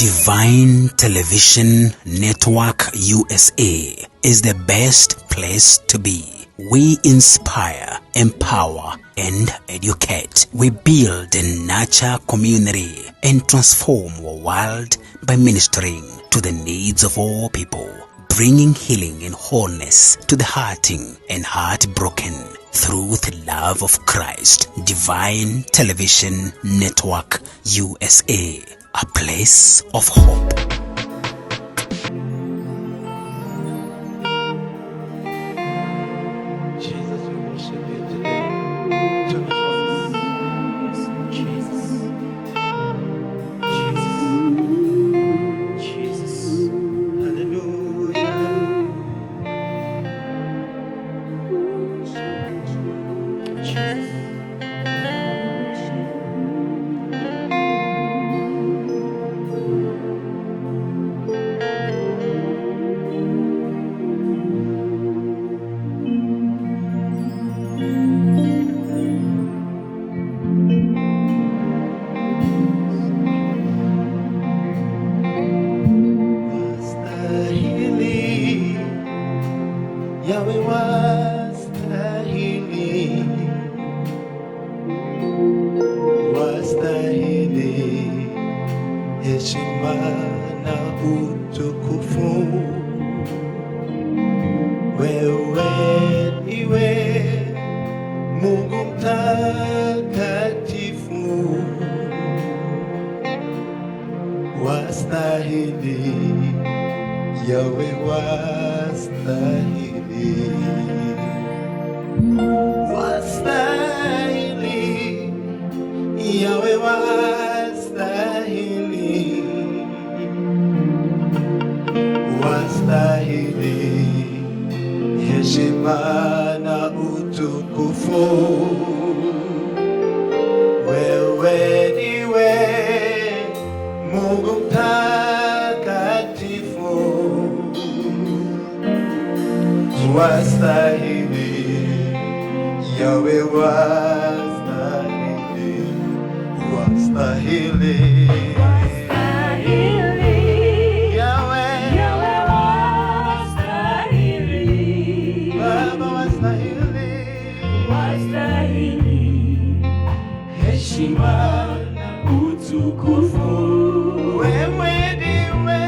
Divine Television Network USA is the best place to be. We inspire, empower, and educate. We build and nurture community and transform our world by ministering to the needs of all people, bringing healing and wholeness to the hurting and heartbroken through the love of Christ. Divine Television Network USA, a place of hope. Jesus, we worship you today. To the fullest. Jesus. Jesus. Jesus. Hallelujah. Jesus. Yahweh wastahili heshima na utukufu. Wewe ndiwe Mungu mtakatifu, wastahili Yahweh wastahili. Wastahili, Yahweh wastahili. Wastahili heshima na utukufu. Wewe ndiwe Mungu mtakatifu, wastahili Yahweh wastahili, wastahili Yahweh wastahili, Baba wastahili heshima na utukufu. Wewe ndiwe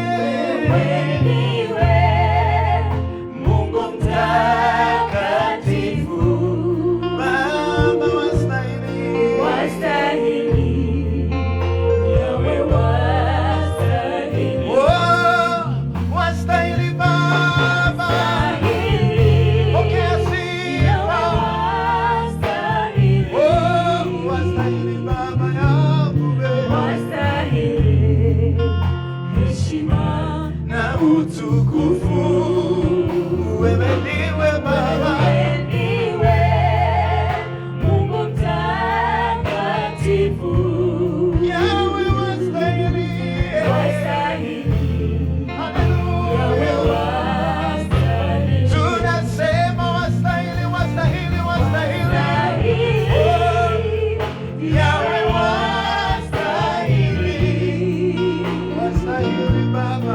utukufu. Wewe ndiwe Baba, ndiwe Mungu mtakatifu. Yahweh wastahili, Haleluya, Yahweh wastahili. Tunasema wastahili, wastahili, wastahili. Yahweh wastahili, wastahili Baba.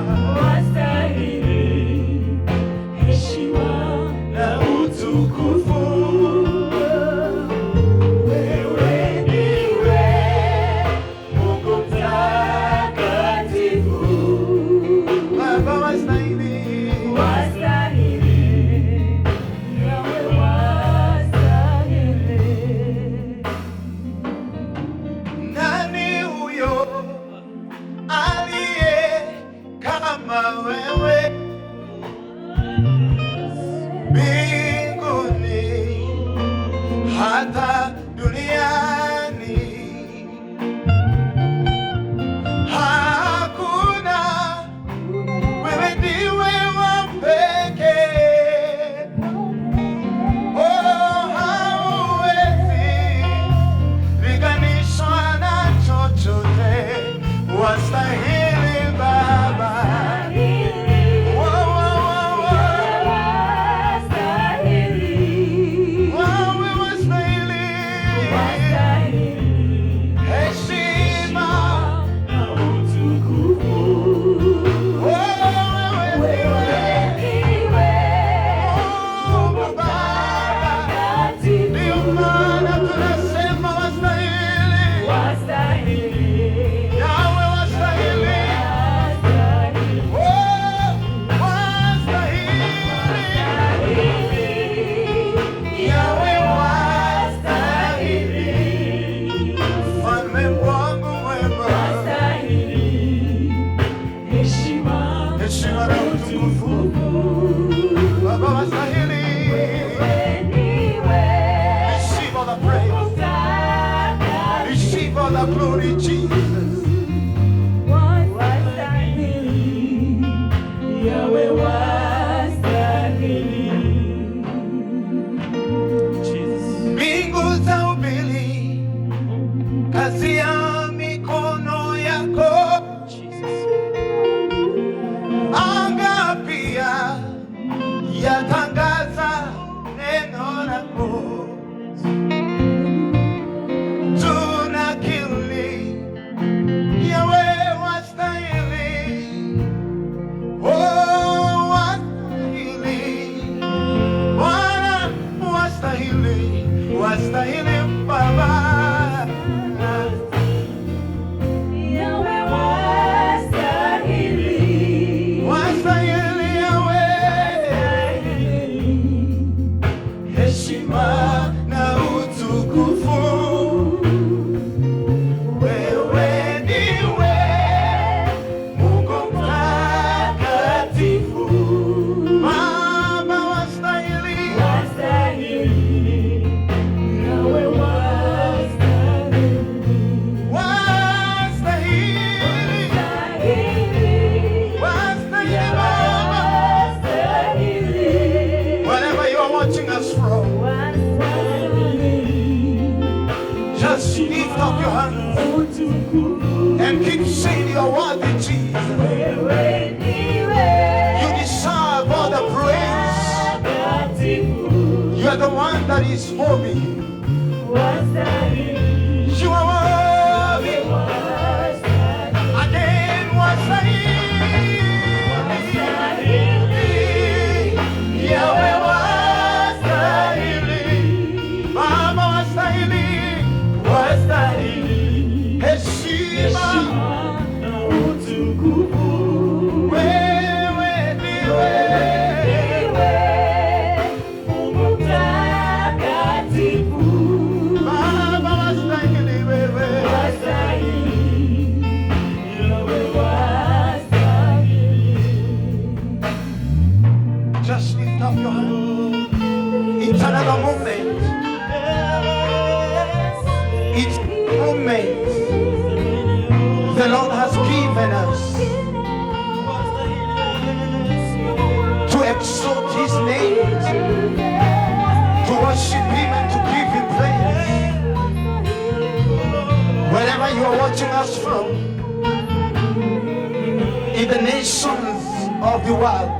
and keep saying you are worthy, Jesus. You deserve all the praise. You are the one that is holy. You are worthy. Again, Yahweh wastahili, Baba wastahili, heshima na utukufu. Wewe ndiwe Mungu mtakatifu, Baba wastahili, wewe Yahweh wastahili. Just lift up your hand. It's another moment. It's a moment the Lord has given us to exalt His name, to worship Him and to give Him praise. Wherever you are watching us from, in the nations of the world,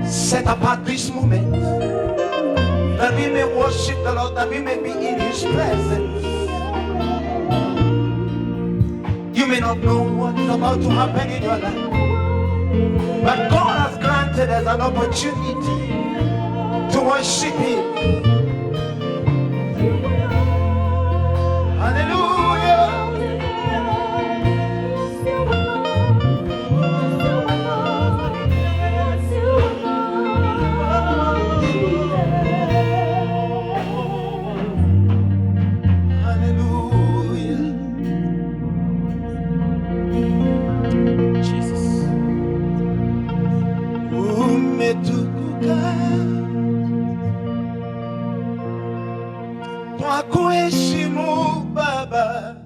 set apart this moment that we may worship the Lord, that we may be in His presence. You may not know what's about to happen in your life, but God has granted us an opportunity to worship Him. Hallelujah. Twakuheshimu Baba,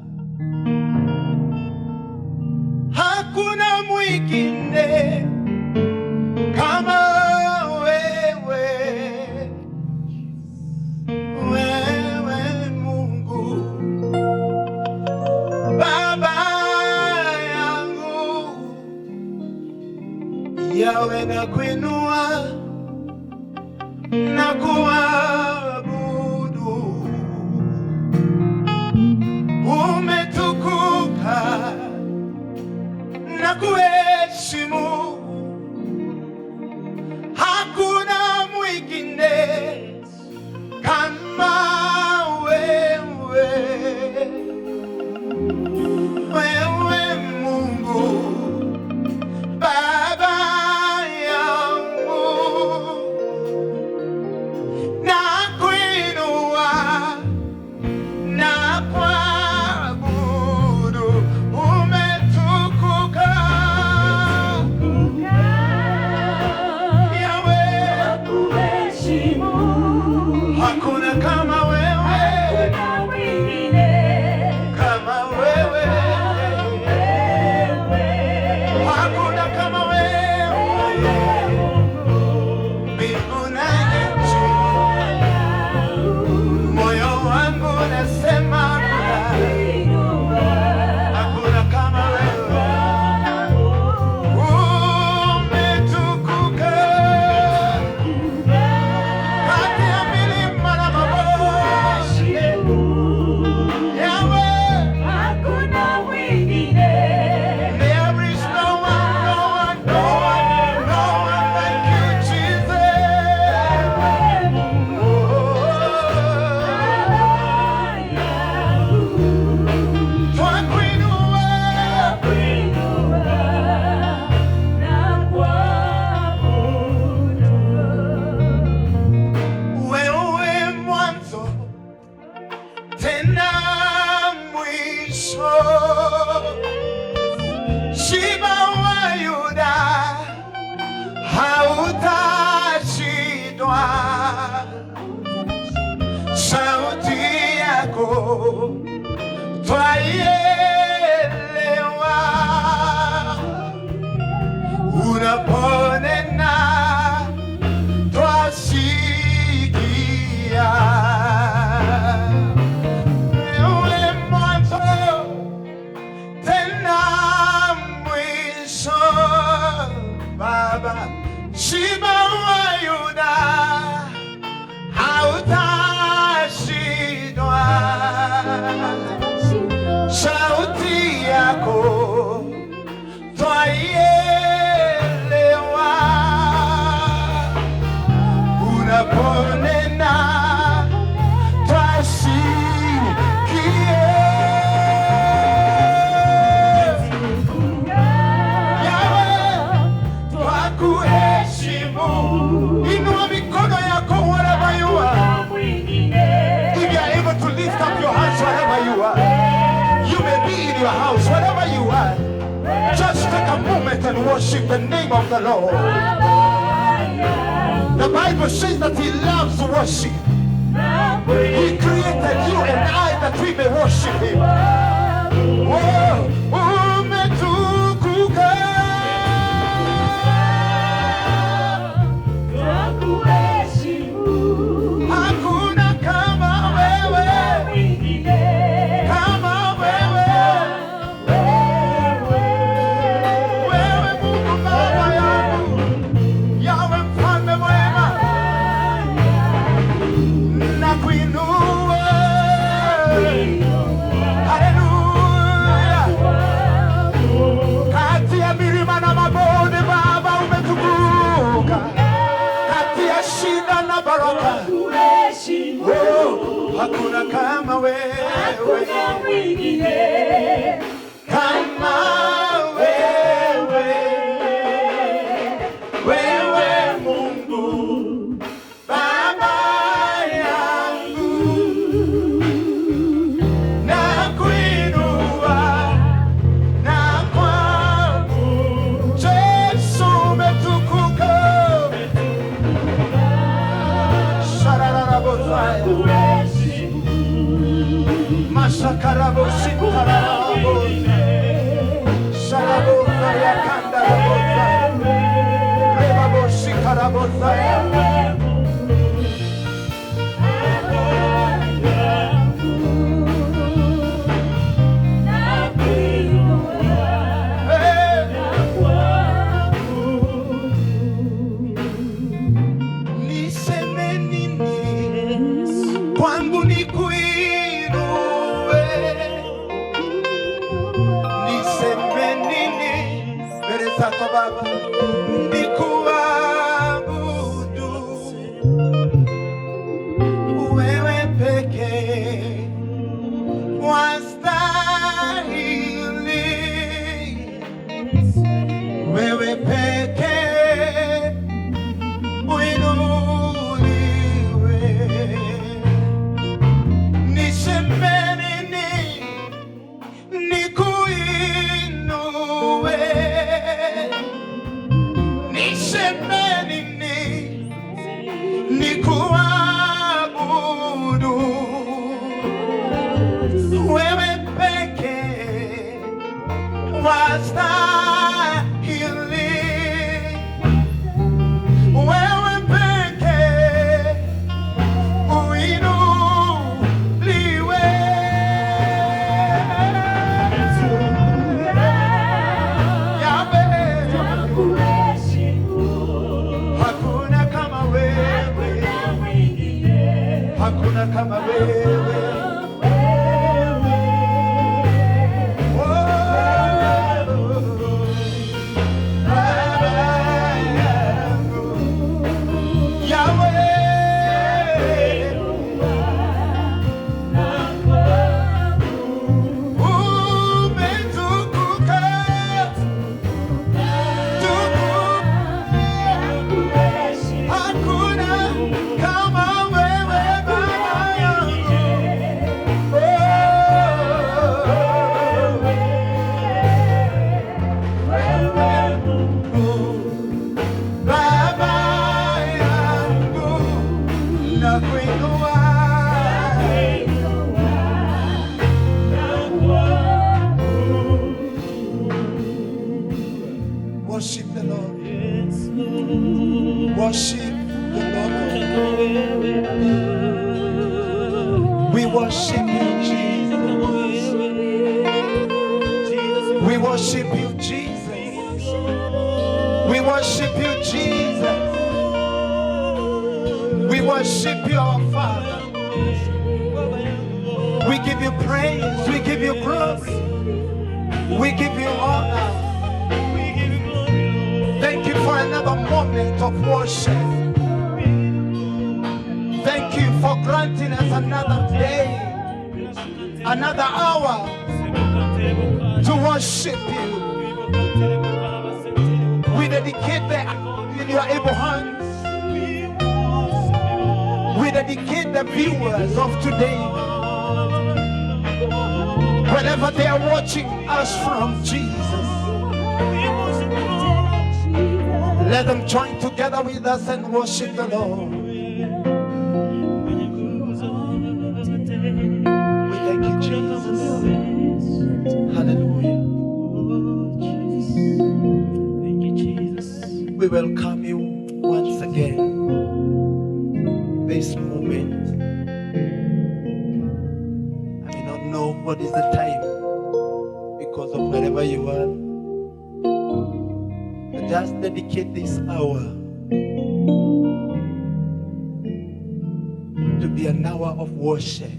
hakuna mwingine kama wewe, wewe Mungu Baba yangu, Yahweh nakuinua na kuabudu, umetukuka na kuheshimu, hakuna mwingine kama wewe, wewe Mungu Baba yangu, nakuinua na kuabudu, umetukuka Yahweh, hakuna kama wewe, kama wewe, hakuna kama wewe, mbingu na nchi, moyo wangu nasema hakuna kama wewe, umetukuka kati ya milima na mabonde, Yahweh, there is no one like you, Jesus. Wewe mwanzo tena mwisho, Shima wa Yuda hautashindwa, sauti yako twaielewa, unaponena twasikia. Wewe mwanzo your house, wherever you are, just take a moment and worship the name of the Lord. The Bible says that He loves worship. He created you and I that we may worship Him. Oh, umetukuka. Hakuna kama wewe. Kama wewe. Wewe Mungu Baba yangu. Yawe mfalme mwema. Nakuinua. Haleluya. Kati ya milima na mabonde Baba umetukuka. Kati ya shida na baraka. Oh, hakuna kama wewe. Kama wewe. Wewe Mungu Baba yangu. Nakuinua na kwangu. Yesu umetukuka. Shararabosaya. Mashakarabosikarabo. Sharabosaya kandarabosaya. Rebabosikarabosaya. Niseme nini kwangu nikuinue? Niseme nini mbele zako Baba nikuabudu? Wewe pekee wastahili, wewe pekee uinuliwe. Niseme nini nikuinue? Niseme nini nikuabudu? Wewe pekee wastahili, wewe pekee uinuliwe. Yahweh, hakuna kama wewe, hakuna kama wewe. Worship the Lord. Worship the Lord. We worship you, Jesus. We worship you, Jesus. We worship you, Jesus. We worship you, our Father. We give you praise. We give you glory. We give you honor. Thank you for another moment of worship. Thank you for granting us another day, another hour to worship you. We dedicate them in your able hands. We dedicate the viewers of today. wherever they are watching us from, Jesus, let them join together with us and worship the Lord. We thank you, Jesus. Hallelujah. Thank you, Jesus. We welcome you once again. This moment, I may not know what is the time because of wherever you are, but just dedicate this hour to be an hour of worship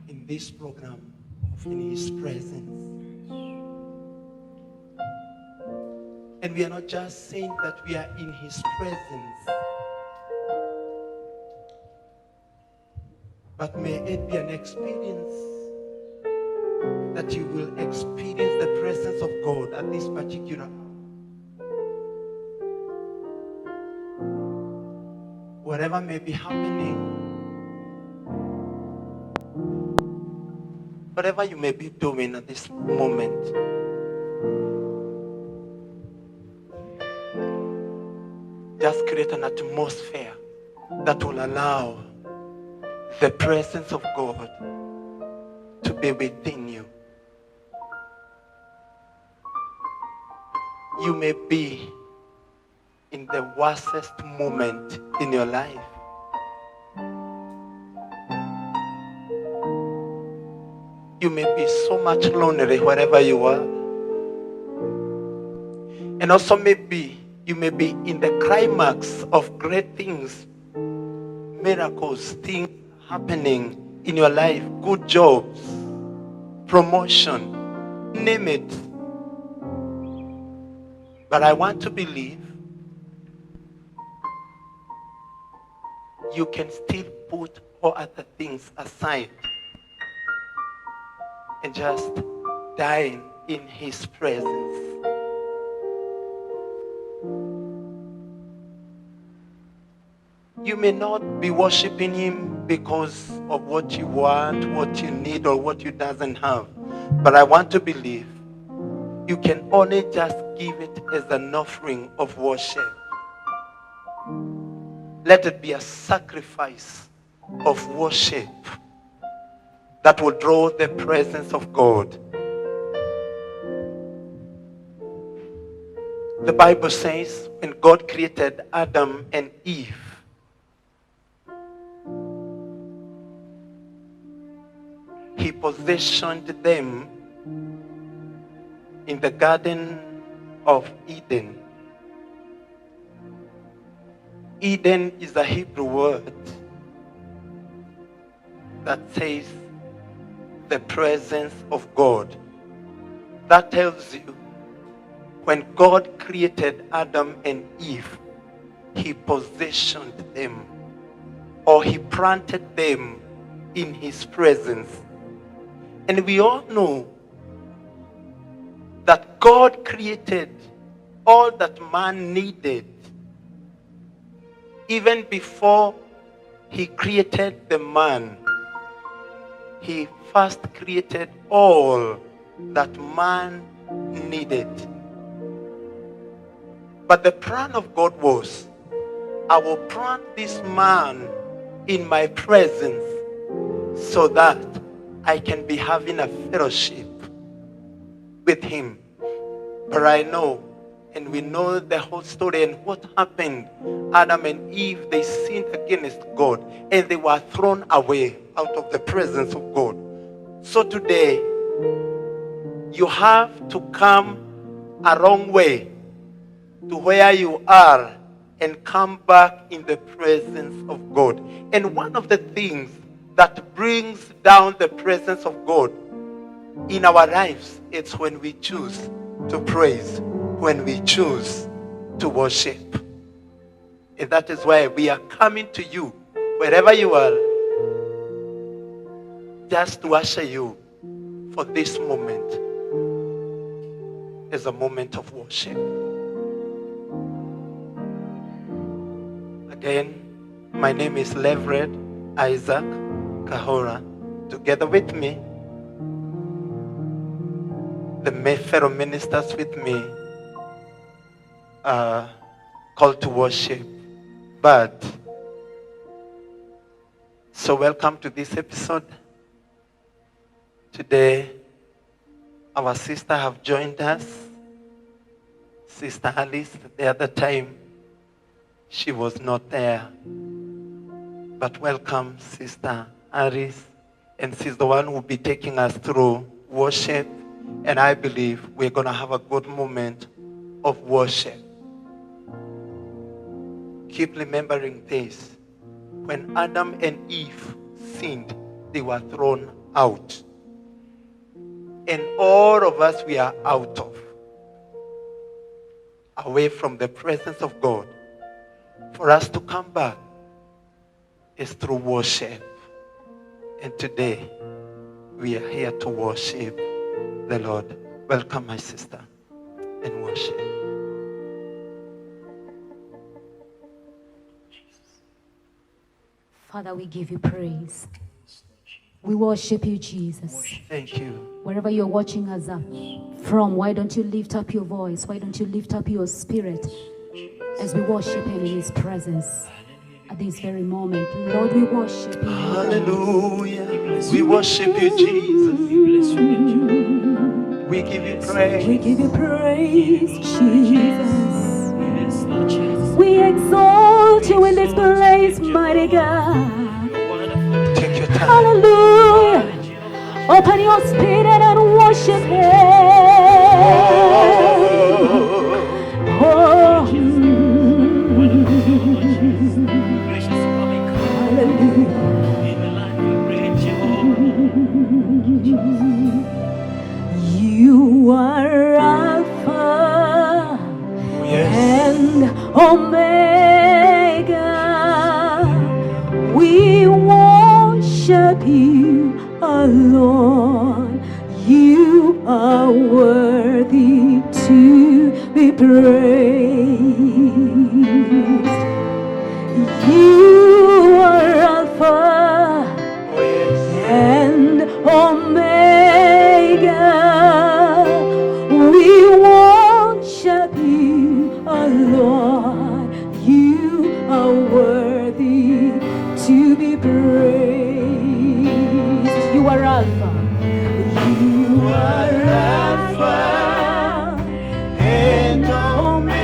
in this program of in His presence. And we are not just saying that we are in His presence, but may it be an experience that you will experience the presence of God at this particular hour. Whatever may be happening, whatever you may be doing at this moment, just create an atmosphere that will allow the presence of God to be within you. You may be in the worstest moment in your life. You may be so much lonely wherever you are. And also maybe you may be in the climax of great things, miracles, things happening in your life, good jobs, promotion, name it. But I want to believe you can still put all other things aside and just dine in His presence. You may not be worshiping Him because of what you want, what you need, or what you doesn't have. But I want to believe you can only just give it as an offering of worship. Let it be a sacrifice of worship that will draw the presence of God. The Bible says when God created Adam and Eve, He positioned them in the Garden of Eden. Eden is a Hebrew word that says the presence of God. That tells you when God created Adam and Eve, He positioned them, or He planted them in His presence. And we all know that God created all that man needed even before He created the man. He first created all that man needed. But the plan of God was, I will plant this man in my presence so that I can be having a fellowship with Him. But I know, and we know the whole story and what happened. Adam and Eve, they sinned against God and they were thrown away out of the presence of God. So today, you have to come a long way to where you are and come back in the presence of God. And one of the things that brings down the presence of God in our lives, it's when we choose to praise, when we choose to worship. And that is why we are coming to you, wherever you are, just to usher you for this moment as a moment of worship. Again, my name is Reverend Isaac Kahora, together with me, the fellow ministers with me, called to worship. But so welcome to this episode. Today, our sister have joined us. Sister Alice, the other time, she was not there. But welcome, Sister Alice. And she's the one who will be taking us through worship. And I believe we're going to have a good moment of worship. Keep remembering this. When Adam and Eve sinned, they were thrown out. And all of us, we are out of, away from the presence of God. For us to come back is through worship. And today, we are here to worship the Lord. Welcome, my sister, and worship. Father, we give you praise. We worship you, Jesus. Thank you. Wherever you're watching us from, why don't you lift up your voice? Why don't you lift up your spirit as we worship him in his presence at this very moment? Lord, we worship you. Hallelujah. We worship you, Jesus. We give you praise. We give you praise, Jesus. We exalt you in this place, mighty God. Take your time. Hallelujah. Open your spirit and worship him. Oh. You are Alpha and Omega. We worship you alone. You are worthy to be praised. You are Alpha and Omega. We worship you alone. You are worthy to be praised. You are Alpha. You are Alpha and Omega.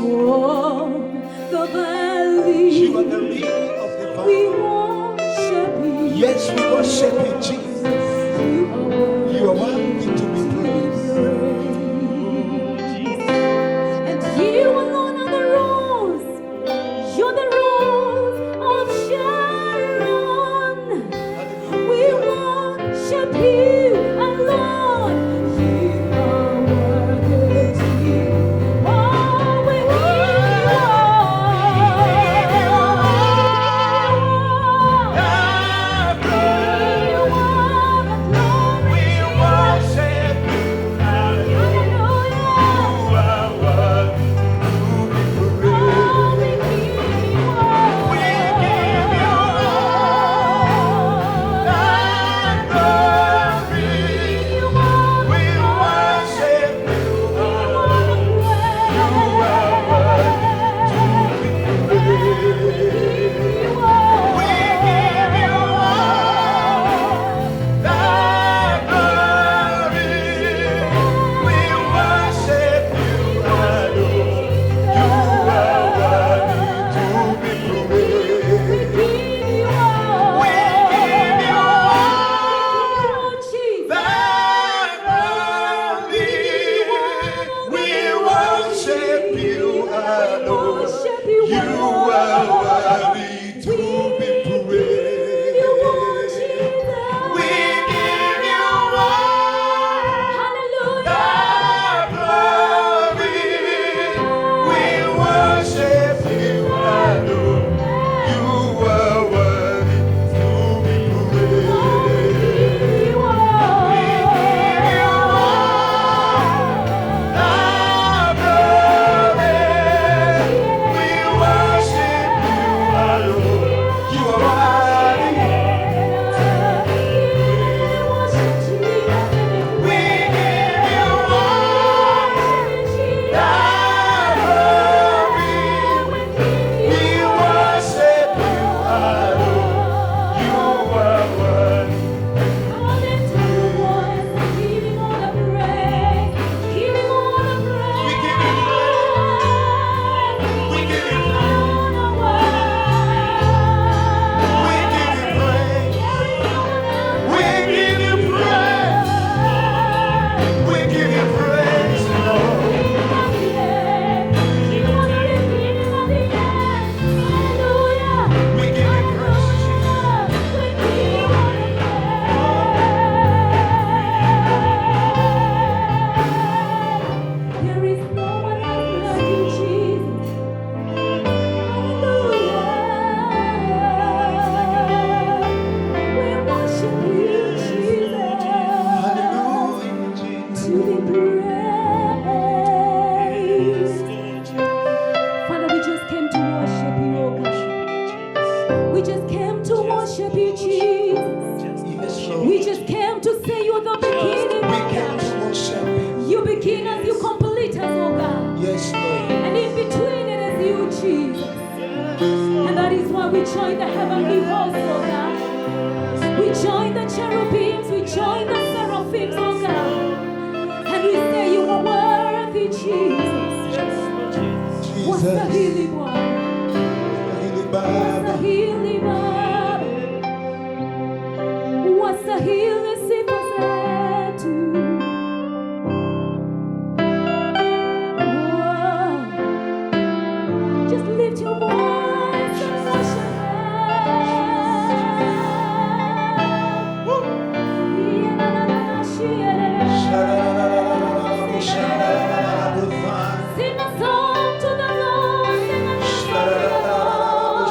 Oh, the valley. You are the lily of the We valley. worship you. Yes, we worship you, Jesus. You are worthy to be praised. And you alone are the rose. You're the rose of Sharon. We worship you alone. You are worthy to be. Oh, we give you We join the heavenly host, oh God. We join the cherubims, we join the seraphims, oh God. And we say you are worthy, Jesus. Wastahili Bwana, wastahili Baba, wastahili sifa zetu. Oh, just lift your voice and worship. Sing a song to the Lord, sing a song to the Lord.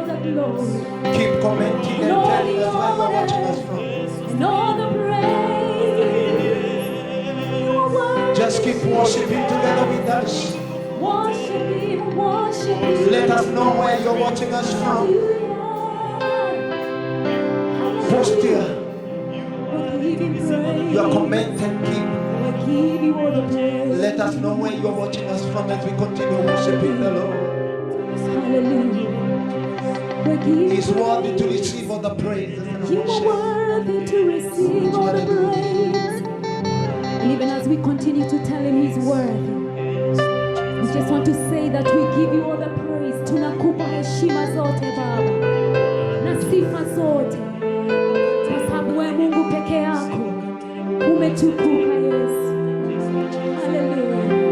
Keep commenting and telling us where you're watching us from. Just keep worshiping together with us. Let us know where you're watching us from. Post here. Your comment and keep. Let us know where you're watching us from as we continue worshiping the Lord. Hallelujah. He's worthy to receive all the praise. You are worthy to receive all the praise. And even as we continue to tell him he's worthy, we just want to say that we give you all the praise. Tunakupa heshima zote Baba na sifa zote, kwa sababu wewe Mungu peke yako umetukuka Yesu. Hallelujah.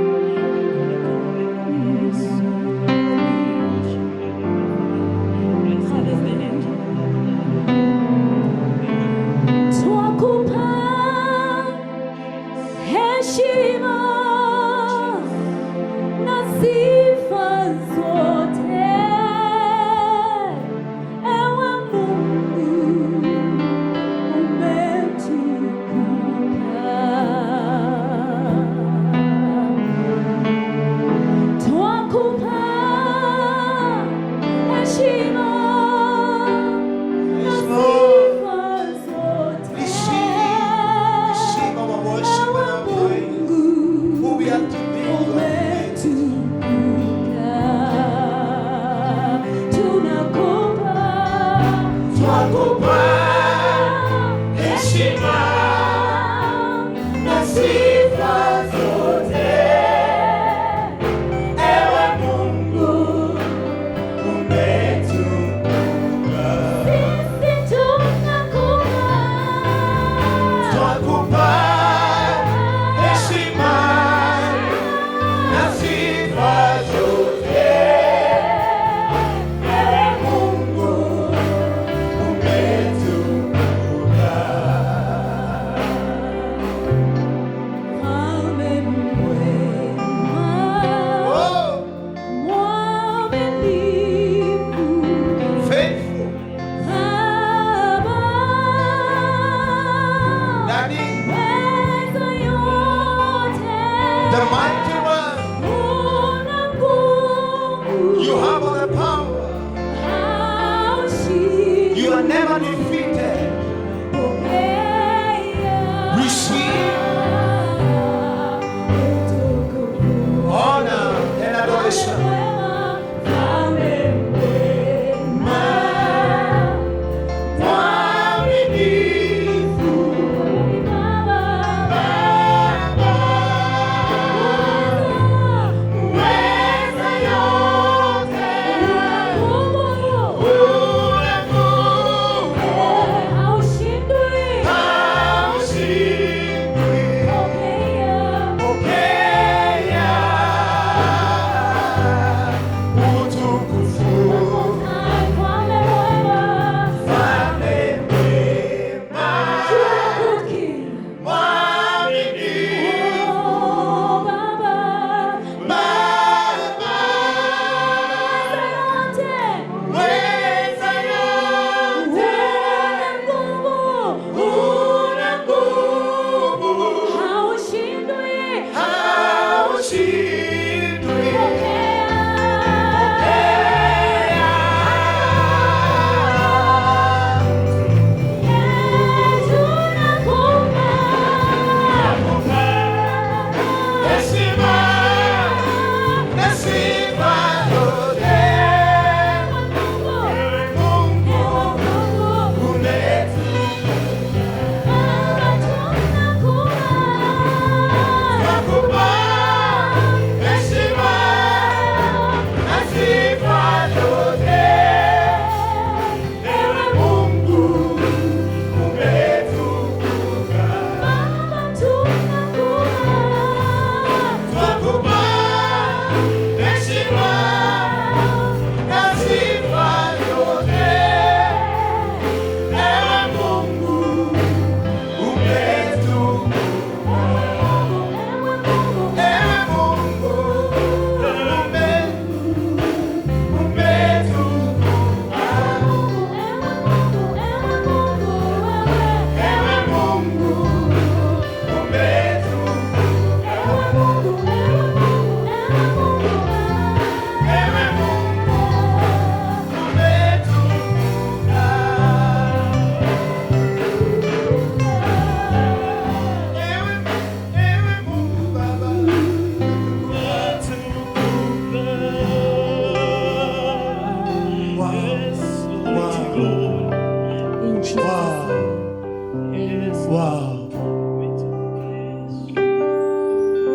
Wow.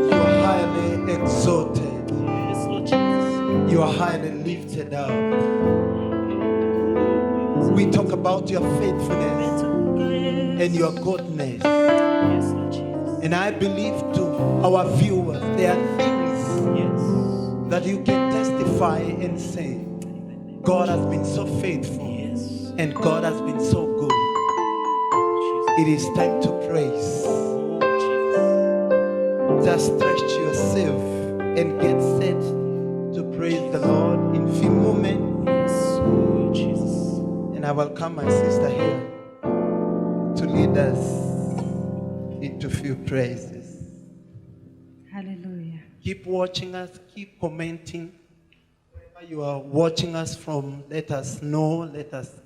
You are highly exalted. Yes, Lord Jesus. You are highly lifted up. We talk about your faithfulness and your goodness. Yes, Lord Jesus. And I believe to our viewers, there are things Yes. that you can testify and say, God has been so faithful Yes. and God has been so good. It is time to praise. Oh, Jesus. Just stretch yourself and get set to praise the Lord in few moments. Yes, oh, Jesus. And I welcome my sister here to lead us into few praises. Hallelujah. Keep watching us, keep commenting. Wherever you are watching us from, let us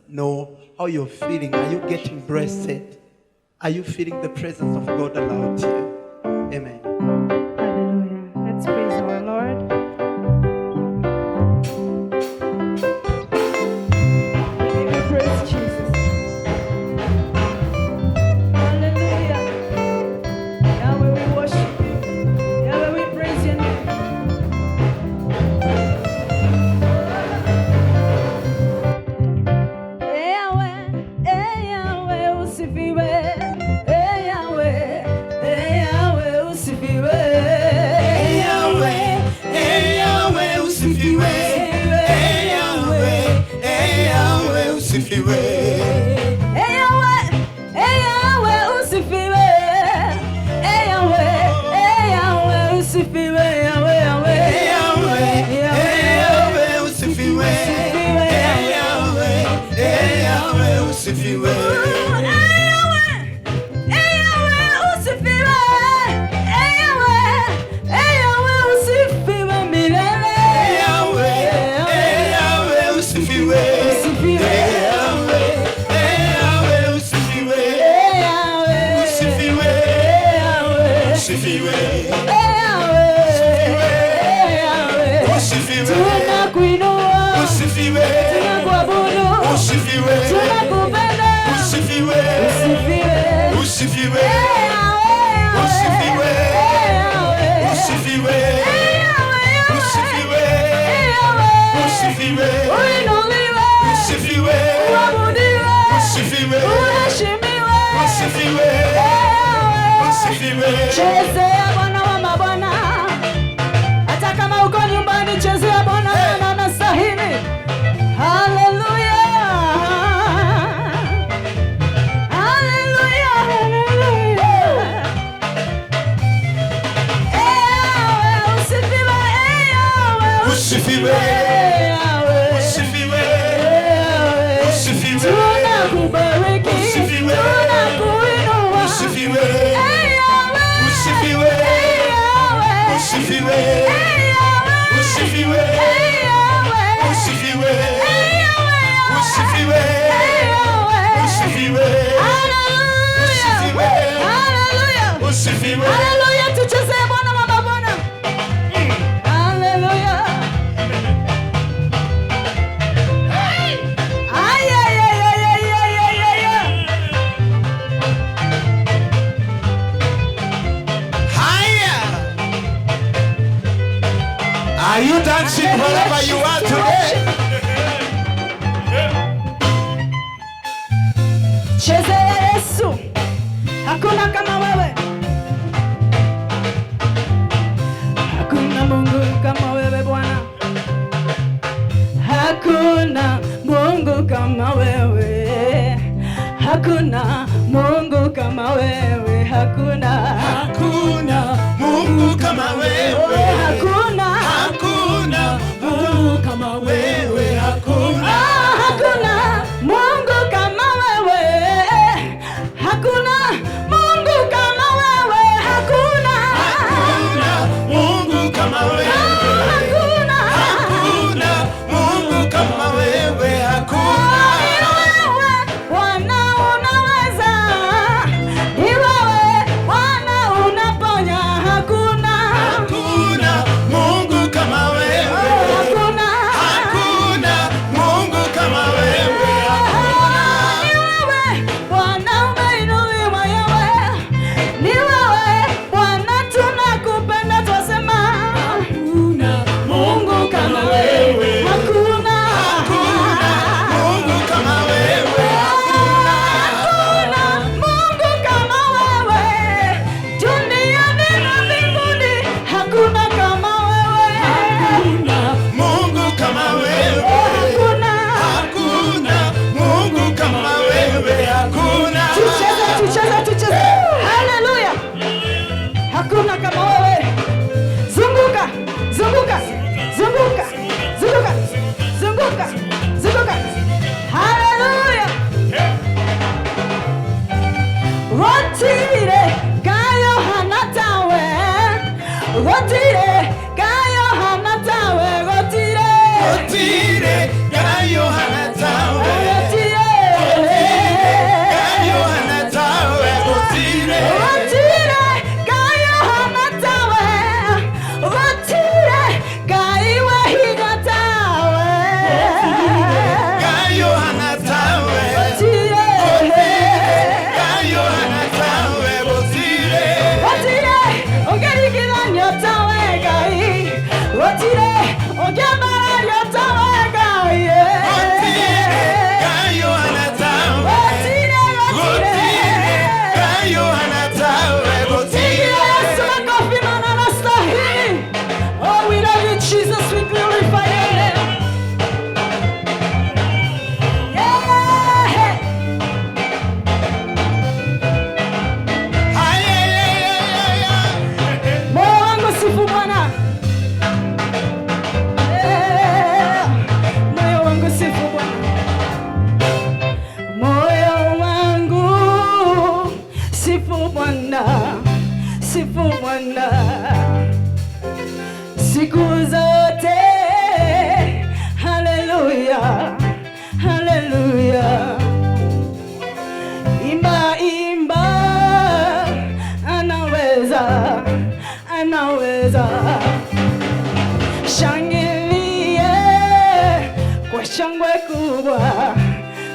know how you're feeling. Are you getting blessed? Are you feeling the presence of God around you? Amen. Hallelujah. Let's praise our Lord. We give you praise, Jesus. Hallelujah. Yahweh, we worship you. Yahweh, we praise your name. Yahweh, usifiwe. Yahweh, usifiwe. Yahweh, usifiwe. Yahweh, usifiwe. Yahweh, usifiwe. Yahweh, usifiwe. Yahweh, usifiwe. Yahweh, usifiwe. Chezea Bwana wa mabwana, hata kama uko nyumbani, chezea Bwana maana anastahili. Haleluya, haleluya, haleluya. Yahweh, usifiwe. Yahweh, Usifiwe. Yahweh, Usifiwe. Yahweh. Usifiwe. Tunakubariki, Usifiwe. tunakuinua. Usifiwe. Yahweh, Usifiwe. Yahweh, Usifiwe. Yahweh, Usifiwe. Yahweh, Usifiwe. Yahweh, Usifiwe. Yahweh. Usifiwe. Hallelujah. Hallelujah. Usifiwe. Hallelujah. Tuchezee Bwana wa mabwana. Hallelujah. Ay, ay, ay, ay, ay, ay, ay, ay, ay. Higher. Are you dancing wherever you are today? Chezea Yesu. Hakuna kama wewe. Hakuna Mungu kama wewe Bwana. Hakuna Mungu kama wewe. Hakuna Mungu kama wewe. Hakuna. Hakuna Mungu kama wewe. Hakuna. Hakuna Mungu kama wewe. Hakuna. Hakuna Mungu kama wewe. Hakuna Mungu kama wewe. Hakuna. Hakuna Mungu kama wewe. Hakuna. Hakuna Mungu kama wewe. Hakuna. Bwana unaweza, ni wewe Bwana unaponya. Hakuna. Hakuna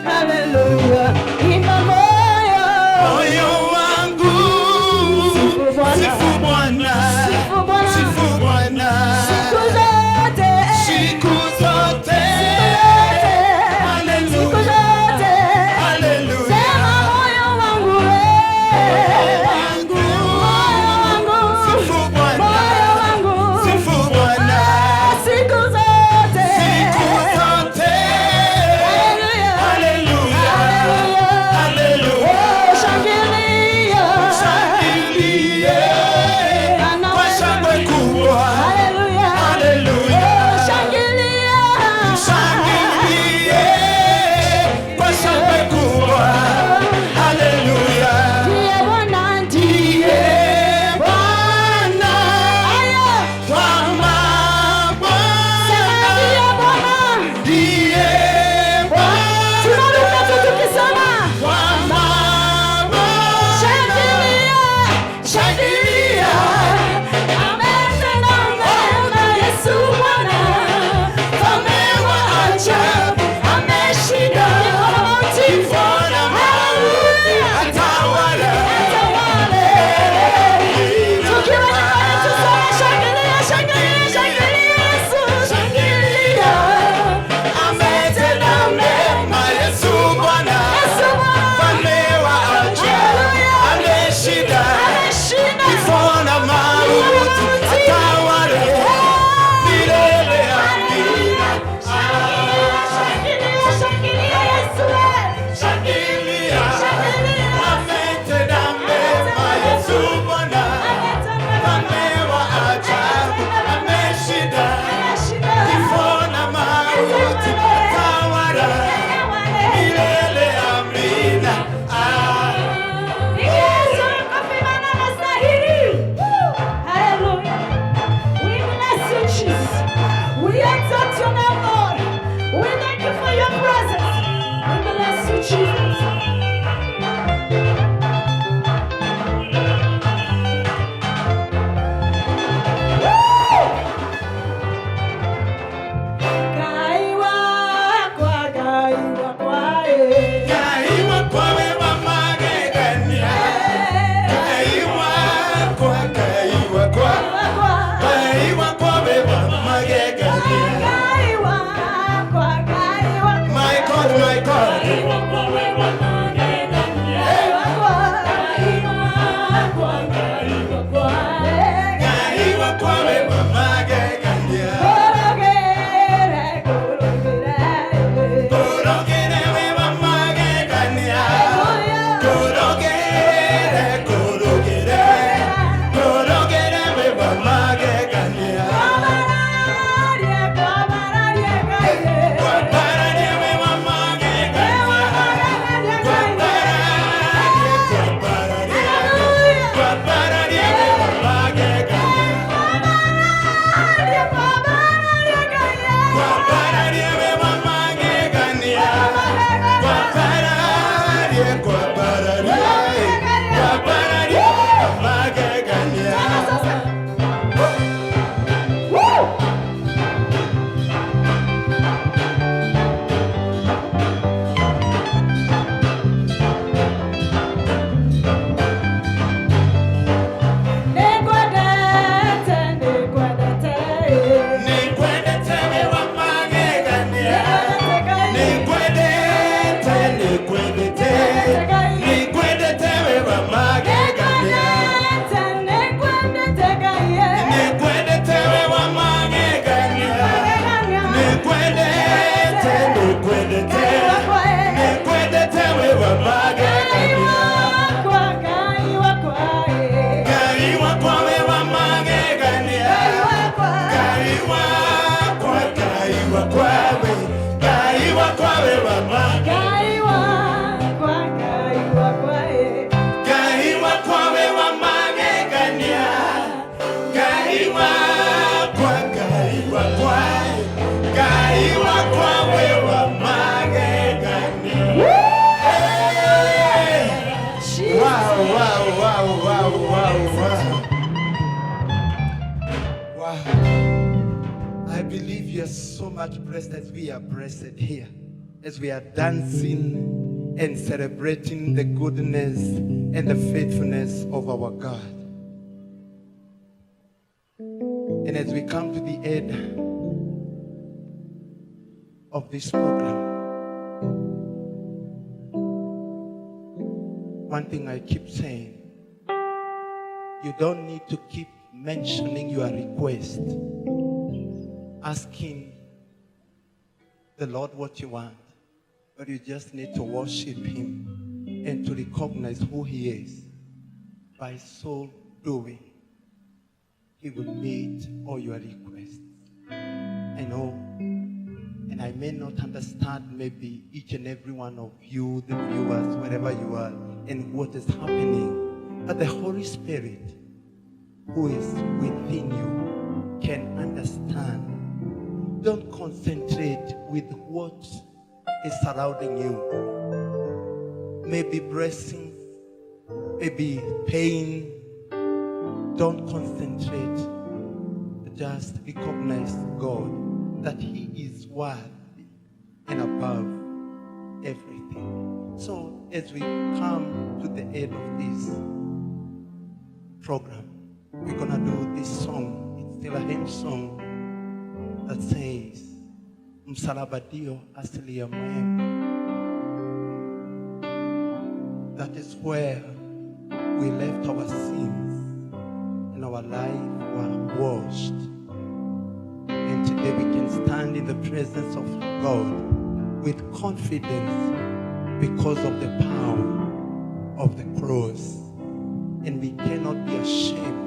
Hallelujah. Imba moyo. Moyo wangu Sifu Bwana. sifu Bwana, Sifu Bwana. sifu Bwana Siku zote. siku zote. Siku zote. Hallelujah. Sema moyo wangu moyo wangu Sifu Bwana. moyo wangu Sifu Bwana siku zote siku zote. Hallelujah. Hallelujah. Hallelujah. Oh, shangilia. Shangilie Bwana kwa wewe. shangwe kubwa. Hallelujah. Hallelujah. Oh, shangilia. Shangilie kwa shangwe kubwa. Hallelujah. Ndiye Bwana, Ndiye Bwana Aya. wa Sema ndiye mabwana. Bwana. Ndiye Bwana Tunaruka tu tukisema wa mabwana. shangilia, shangilia. Ametenda mema Yesu Bwana. Mfalme wa ajabu ameshinda mauti. Hallelujah. Atawala. Atawale. Tukiwa nyumbani tuseme shangilia, shangilia, shangilia Yesu. Shangilia. Ametenda mema Yesu Bwana. Yesu Bwana. Mfalme wa ajabu ameshinda Ameshinda. kifo na mauti. Atawale milele. Amina. Shangilia, shangilia Yesu. Shangilia. Ametenda mema Yesu Bwana. Mfalme wa ajabu ameshinda kifo na mauti. Atawala milele. Amina. Kaiwa kwawe mamagegania. Kaiwa kwa, kaiwa kwa. Kaiwa kwawe mamagegania. My God, my God. Kaiwa kwawe mamagegania. Korogere we mamagegania. Korogere, korogere. Korogere we mamagegania. Kwaparanie we mamagegania. Kwaparanie we mamagegania. Kwaparanie we mamagegania. Kwaparanie, kwaparanie. Kwaparanie we mamagegania. Nikwendete we mamagegania. Nikwendete, nikwendete. Nikwendete we mamagegania. Nikwendete we mamagegania. Nikwendete, nikwendete. Nikwendete we mamagegania. Kaiwa kwawe mamagegania. Kaiwa kwa, kaiwa kwawe. Kaiwa kwawe mamagegania. Kaiwa kwawe mamagegania. Kaiwa kwa, kaiwa kwawe. Kaiwa kwawe mamagegania. Hey! Wow, wow, wow, wow, wow, wow. Wow. I believe you are so much blessed as we are blessed here. as we are dancing and celebrating the goodness and the faithfulness of our God. And as we come to the end of this program, one thing I keep saying, you don't need to keep mentioning your request, asking the Lord what you want, but you just need to worship Him and to recognize who He is. By so doing, He will meet all your requests. I know, and I may not understand maybe each and every one of you, the viewers, wherever you are, and what is happening, but the Holy Spirit who is within you can understand. Don't concentrate with what is surrounding you. Maybe blessings, maybe pain. Don't concentrate. Just recognize God, that He is worthy and above everything. So as we come to the end of this program, we're gonna do this song. It's still a hymn song that says, Msalaba ndio asili ya mwema. That is where we left our sins and our life were washed. And today we can stand in the presence of God with confidence because of the power of the cross. And we cannot be ashamed